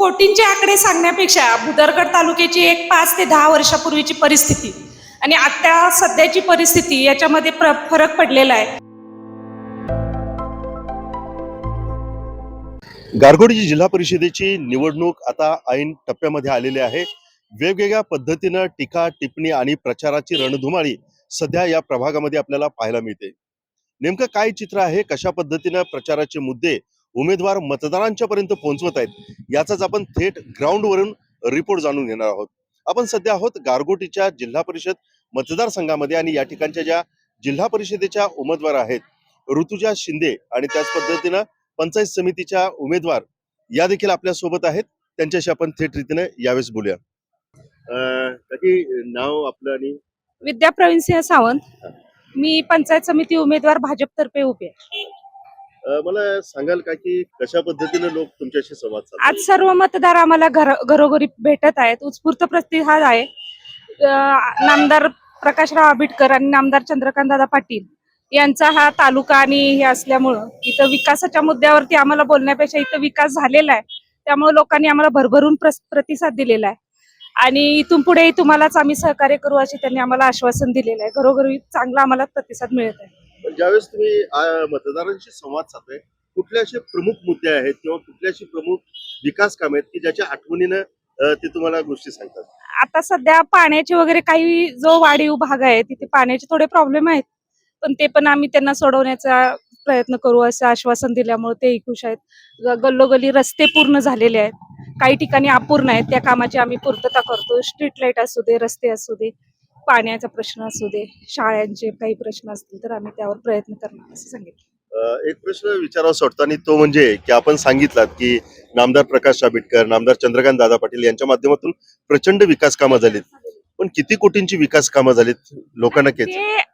कोटींचे आकडे सांगण्यापेक्षा भुदरगड तालुक्याची एक 5 ते 10 वर्षापूर्वीची परिस्थिती आणि आता सध्याची परिस्थिती याच्यामध्ये फरक पडलेला आहे. गारगोडी जिल्हा परिषदेची निवडणूक आता ऐन टप्प्यामध्ये आलेली आहे. वेगवेगळ्या पद्धतीनं टीका टिप्पणी आणि प्रचाराची रणधुमाळी सध्या या प्रभागामध्ये आपल्याला पाहायला मिळते. नेमकं काय चित्र आहे, कशा पद्धतीनं प्रचाराचे मुद्दे उमेदवार मतदारांच्या पर्यंत पोहोचवत आहेत, याचाच आपण थेट ग्राउंडवरून रिपोर्ट जाणून घेणार आहोत. आपण सध्या आहोत गारगोटीच्या जिल्हा परिषद मतदारसंघामध्ये आणि या ठिकाणच्या ज्या जिल्हा परिषदेच्या उमेदवार आहेत ऋतुजा शिंदे आणि त्याच पद्धतीनं पंचायत समितीच्या उमेदवार या देखील आपल्या सोबत आहेत. त्यांच्याशी आपण थेट रीतीने यावेळेस बोलूया. नाव आपलं आणि विद्या प्रवीणसिंह सावंत, मी पंचायत समिती उमेदवार भाजपतर्फे उभे आहे. मला सांगाल का की कशा पद्धतीने लोक तुमच्याशी संवाद साधतात? आज सर्व मतदार आम्हाला घरोघरी भेटत आहेत. उत्स्फूर्त प्रतिसाद आहे. नामदार प्रकाशराव आंबेडकर आणि नामदार चंद्रकांतदादा पाटील यांचा हा तालुका आणि हे असल्यामुळं इथं विकासाच्या मुद्द्यावरती आम्हाला बोलण्यापेक्षा इथं विकास झालेला आहे, त्यामुळे लोकांनी आम्हाला भरभरून प्रतिसाद दिलेला आहे आणि इथून पुढेही तुम्हालाच आम्ही सहकार्य करू असे त्यांनी आम्हाला आश्वासन दिलेलं आहे. घरोघरी चांगला आम्हाला प्रतिसाद मिळत आहे. ज्यावेळेस तुम्ही मतदारांशी संवाद साधताय, कुठले असे प्रमुख मुद्दे आहेत किंवा कुठले असे प्रमुख विकास कामे आहेत की ज्याच्या आठवणीनं ते तुम्हाला गोष्टी सांगतात? आता सध्या पाण्याचे वगैरे काही जो वाढीव भाग आहे तिथे पाण्याचे थोडे प्रॉब्लेम आहेत, पण ते पण आम्ही त्यांना सोडवण्याचा प्रयत्न करू असं आश्वासन दिल्यामुळे तेही खुश आहेत. गल्लोगल्ली रस्ते पूर्ण झालेले आहेत, काही ठिकाणी अपूर्ण आहेत, त्या कामाची आम्ही पूर्तता करतो. स्ट्रीट लाईट असू दे, रस्ते असू दे, पाण्याचा प्रश्न असू दे, शाळांचे काही प्रश्न असतील तर आम्ही त्यावर प्रयत्न करणार असं सांगितलं. एक प्रश्न विचारावा वाटतो आणि तो म्हणजे की आपण सांगितलात की नामदार प्रकाश आंबेडकर, नामदार चंद्रकांत दादा पाटील यांच्या माध्यमातून प्रचंड विकास कामं झालीत, पण किती कोटींची विकास कामं झालीत लोकांना ते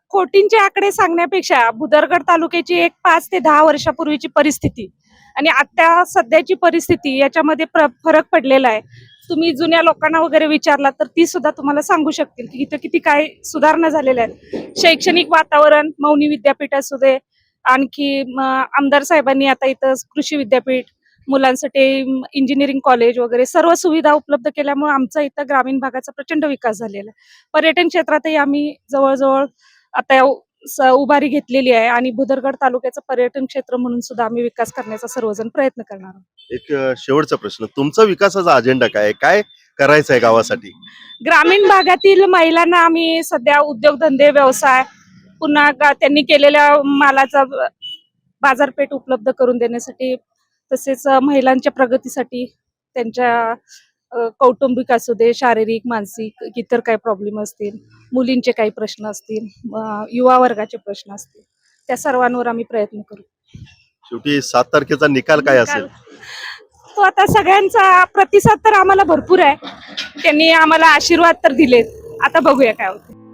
कोटींचे आकडे सांगण्यापेक्षा भुदरगड तालुक्याची एक 5 ते 10 वर्षापूर्वीची परिस्थिती आणि आता सध्याची परिस्थिती याच्यामध्ये फरक पडलेला आहे. तुम्ही जुन्या लोकांना वगैरे विचारला तर ती सुद्धा तुम्हाला सांगू शकतील की इथं किती काय सुधारणा झालेल्या आहेत. शैक्षणिक वातावरण, मौनी विद्यापीठ असू दे, आणखी आमदार साहेबांनी आता इथं कृषी विद्यापीठ, मुलांसाठी इंजिनिअरिंग कॉलेज वगैरे सर्व सुविधा उपलब्ध केल्यामुळे आमचा इथं ग्रामीण भागाचा प्रचंड विकास झालेला आहे. पर्यटन क्षेत्रातही आम्ही जवळजवळ आता उभारी घेतलेली आहे आणि भुदरगड तालुक्याचं पर्यटन क्षेत्र म्हणून सुद्धा आम्ही विकास करण्याचा सर्वजण प्रयत्न करणार आहोत. एक शेवटचा प्रश्न, तुमचा विकासाचा अजेंडा काय करायचा आहे गावासाठी? ग्रामीण भागातील महिलांना आम्ही सध्या उद्योगधंदे, व्यवसाय, पुन्हा त्यांनी केलेल्या मालाचा बाजारपेठ उपलब्ध करून देण्यासाठी, तसेच महिलांच्या प्रगतीसाठी, त्यांच्या कौटुंबिक असू दे, शारीरिक, मानसिक इतर काही प्रॉब्लेम असतील, मुलींचे काही प्रश्न असतील, युवा वर्गाचे प्रश्न असतील, त्या सर्वांवर आम्ही प्रयत्न करू. शेवटी 7 तारखेचा निकाल काय असेल? तो आता सगळ्यांचा प्रतिसाद तर आम्हाला भरपूर आहे, त्यांनी आम्हाला आशीर्वाद तर दिलेत, आता बघूया काय होतं.